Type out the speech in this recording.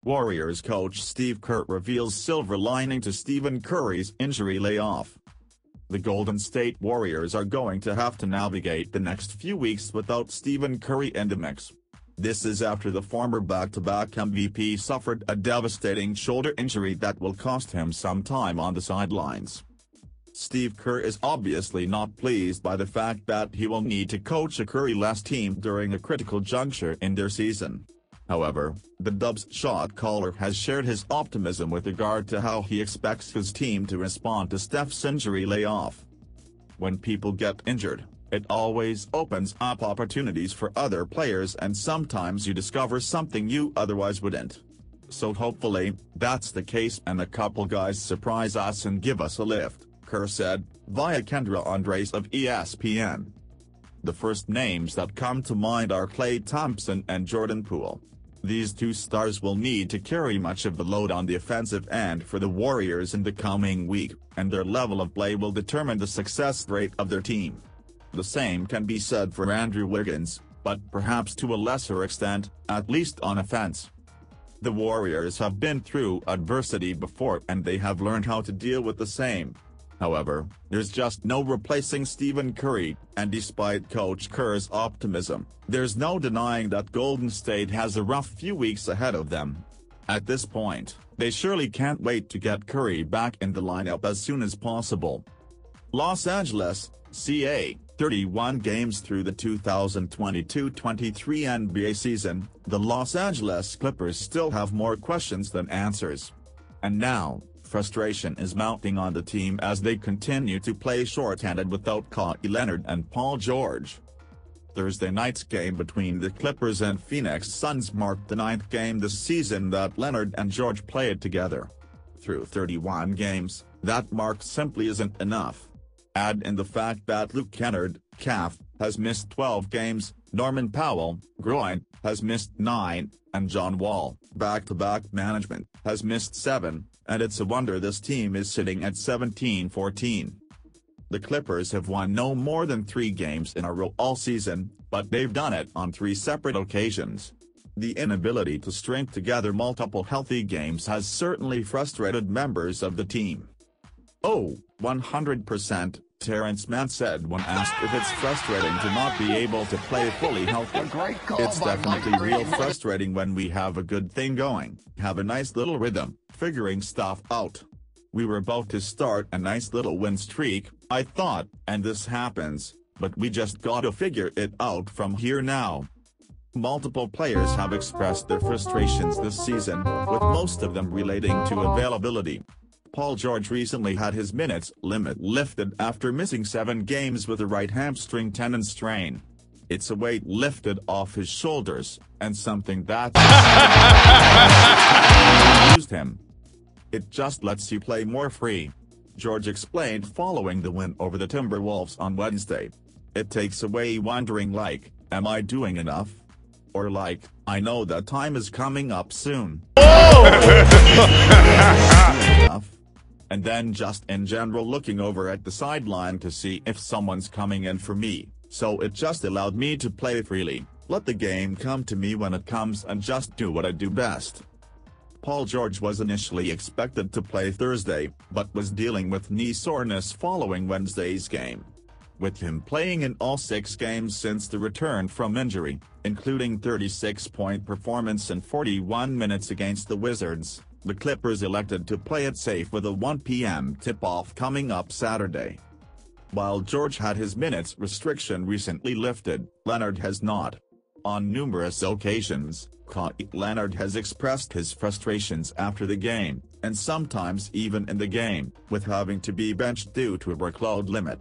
Warriors coach Steve Kerr reveals silver lining to Stephen Curry's injury layoff. The Golden State Warriors are going to have to navigate the next few weeks without Stephen Curry in the mix. This is after the former back-to-back MVP suffered a devastating shoulder injury that will cost him some time on the sidelines. Steve Kerr is obviously not pleased by the fact that he will need to coach a Curry-less team during a critical juncture in their season. However, the Dubs shot caller has shared his optimism with regard to how he expects his team to respond to Steph's injury layoff. When people get injured, it always opens up opportunities for other players, and sometimes you discover something you otherwise wouldn't. So hopefully, that's the case and a couple guys surprise us and give us a lift, Kerr said, via Kendra Andres of ESPN. The first names that come to mind are Klay Thompson and Jordan Poole. These two stars will need to carry much of the load on the offensive end for the Warriors in the coming week, and their level of play will determine the success rate of their team. The same can be said for Andrew Wiggins, but perhaps to a lesser extent, at least on offense. The Warriors have been through adversity before and they have learned how to deal with the same. However, there's just no replacing Stephen Curry, and despite Coach Kerr's optimism, there's no denying that Golden State has a rough few weeks ahead of them. At this point, they surely can't wait to get Curry back in the lineup as soon as possible. Los Angeles, CA, 31 games through the 2022-23 NBA season, the Los Angeles Clippers still have more questions than answers. And now, frustration is mounting on the team as they continue to play shorthanded without Kawhi Leonard and Paul George. Thursday night's game between the Clippers and Phoenix Suns marked the 9th game this season that Leonard and George played together. Through 31 games, that mark simply isn't enough. Add in the fact that Luke Kennard, calf, has missed 12 games, Norman Powell, groin, has missed 9, and John Wall, back-to-back management, has missed 7, and it's a wonder this team is sitting at 17-14. The Clippers have won no more than 3 games in a row all season, but they've done it on 3 separate occasions. The inability to string together multiple healthy games has certainly frustrated members of the team. "Oh, 100%, Terrence Mann said when asked if it's frustrating to not be able to play fully healthy. "It's definitely real frustrating when we have a good thing going, have a nice little rhythm, figuring stuff out. We were about to start a nice little win streak, I thought, and this happens, but we just gotta figure it out from here now." Multiple players have expressed their frustrations this season, with most of them relating to availability. Paul George recently had his minutes limit lifted after missing 7 games with a right hamstring tendon strain. It's a weight lifted off his shoulders, and something that's used him. "It just lets you play more free," George explained following the win over the Timberwolves on Wednesday. "It takes away wondering like, am I doing enough? Or like, I know that time is coming up soon. And then just in general looking over at the sideline to see if someone's coming in for me, so it just allowed me to play freely, let the game come to me when it comes and just do what I do best." Paul George was initially expected to play Thursday, but was dealing with knee soreness following Wednesday's game. With him playing in all 6 games since the return from injury, including 36-point performance in 41 minutes against the Wizards, the Clippers elected to play it safe with a 1 p.m. tip-off coming up Saturday. While George had his minutes restriction recently lifted, Leonard has not. On numerous occasions, Kawhi Leonard has expressed his frustrations after the game, and sometimes even in the game, with having to be benched due to a workload limit.